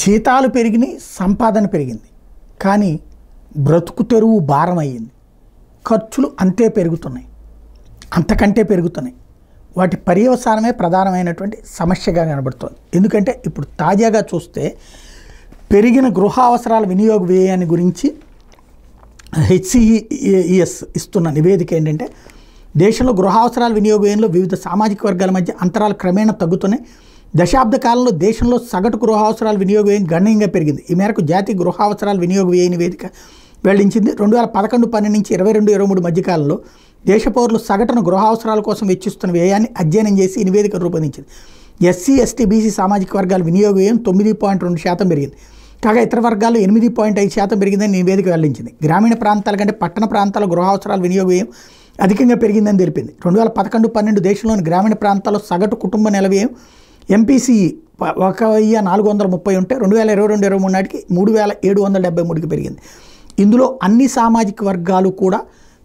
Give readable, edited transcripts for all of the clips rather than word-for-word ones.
జీతాలు పెరిగినాయి, సంపాదన పెరిగింది, కానీ బ్రతుకు తెరువు భారం అయ్యింది. ఖర్చులు అంతే పెరుగుతున్నాయి, అంతకంటే పెరుగుతున్నాయి. వాటి పర్యవసానమే ప్రధానమైనటువంటి సమస్యగా కనబడుతోంది. ఎందుకంటే ఇప్పుడు తాజాగా చూస్తే పెరిగిన గృహ అవసరాల వినియోగ వ్యయాన్ని గురించి హెచ్సిఈఎస్ ఇస్తున్న నివేదిక ఏంటంటే, దేశంలో గృహ అవసరాల వినియోగ వ్యయంలో వివిధ సామాజిక వర్గాల మధ్య అంతరాలు క్రమేణా తగ్గుతున్నాయి. దశాబ్ద కాలంలో దేశంలో సగటు గృహ అవసరాల వినియోగ వ్యయం గణనీయంగా పెరిగింది. ఈ మేరకు జాతీయ గృహ అవసరాల వినియోగ వ్యయ నివేదిక వెల్లడించింది. 2011-12 నుంచి 22-23 మధ్యకాలంలో దేశ పౌరులు సగటున గృహ అవసరాల కోసం వెచ్చిస్తున్న వ్యయాన్ని అధ్యయనం చేసి ఈ నివేదిక రూపొందించింది. ఎస్సీ, ఎస్టీ, బీసీ సామాజిక వర్గాల వినియోగ వ్యయం 9.2% పెరిగింది. కాగా ఇతర వర్గాల్లో 8.5% పెరిగిందని నివేదిక వెల్లడించింది. గ్రామీణ ప్రాంతాల కంటే పట్టణ ప్రాంతాల గృహ అవసరాల వినియోగ వ్యయం అధికంగా పెరిగిందని తెలిపింది. 2011-12 దేశంలోని గ్రామీణ ప్రాంతాల్లో సగటు కుటుంబ నెల వ్యయం ఎంపీసీ 1430 ఉంటే 2022-23 నాటికి 3773కి పెరిగింది. ఇందులో అన్ని సామాజిక వర్గాలు కూడా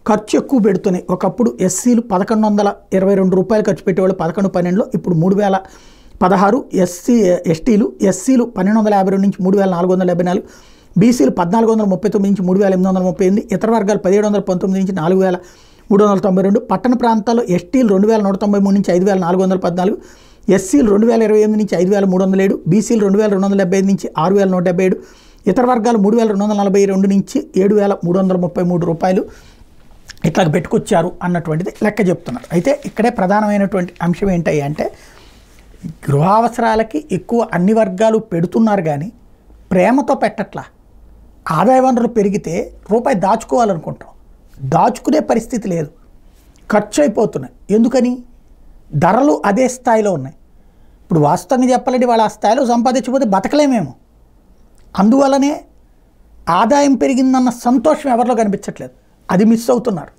ఖర్చు ఎక్కువ పెడుతున్నాయి. ఒకప్పుడు ఎస్సీలు 1122 రూపాయలు ఖర్చు పెట్టేవాళ్ళు 11-12లో, ఇప్పుడు 3016. ఎస్టీలు 1252 నుంచి 3474, బీసీలు 1439 నుంచి 3838, ఇతర వర్గాలు 1719 నుంచి 4392. పట్టణ ప్రాంతాల్లో ఎస్టీలు 2193 నుంచి 5414, ఎస్సీలు 2028 నుంచి 5307, బీసీలు 2275 నుంచి 6177, ఇతర వర్గాలు 3242 నుంచి 7333 రూపాయలు ఇట్లా పెట్టుకొచ్చారు అన్నటువంటిది లెక్క చెప్తున్నారు. అయితే ఇక్కడే ప్రధానమైనటువంటి అంశం ఏంటి అంటే, గృహావసరాలకి ఎక్కువ అన్ని వర్గాలు పెడుతున్నారు, కానీ ప్రేమతో పెట్టట్లా. ఆదాయ వనరులు పెరిగితే రూపాయి దాచుకోవాలనుకుంటాం, దాచుకునే పరిస్థితి లేదు, ఖర్చు అయిపోతున్నాయి. ఎందుకని? ధరలు అదే స్థాయిలో ఉన్నాయి. ఇప్పుడు వాస్తవంగా చెప్పాలంటే వాళ్ళు ఆ స్థాయిలో సంపాదించకపోతే బతకలేమేమో. అందువల్లనే ఆదాయం పెరిగిందన్న సంతోషం ఎవరిలో కనిపించట్లేదు, అది మిస్ అవుతున్నారు.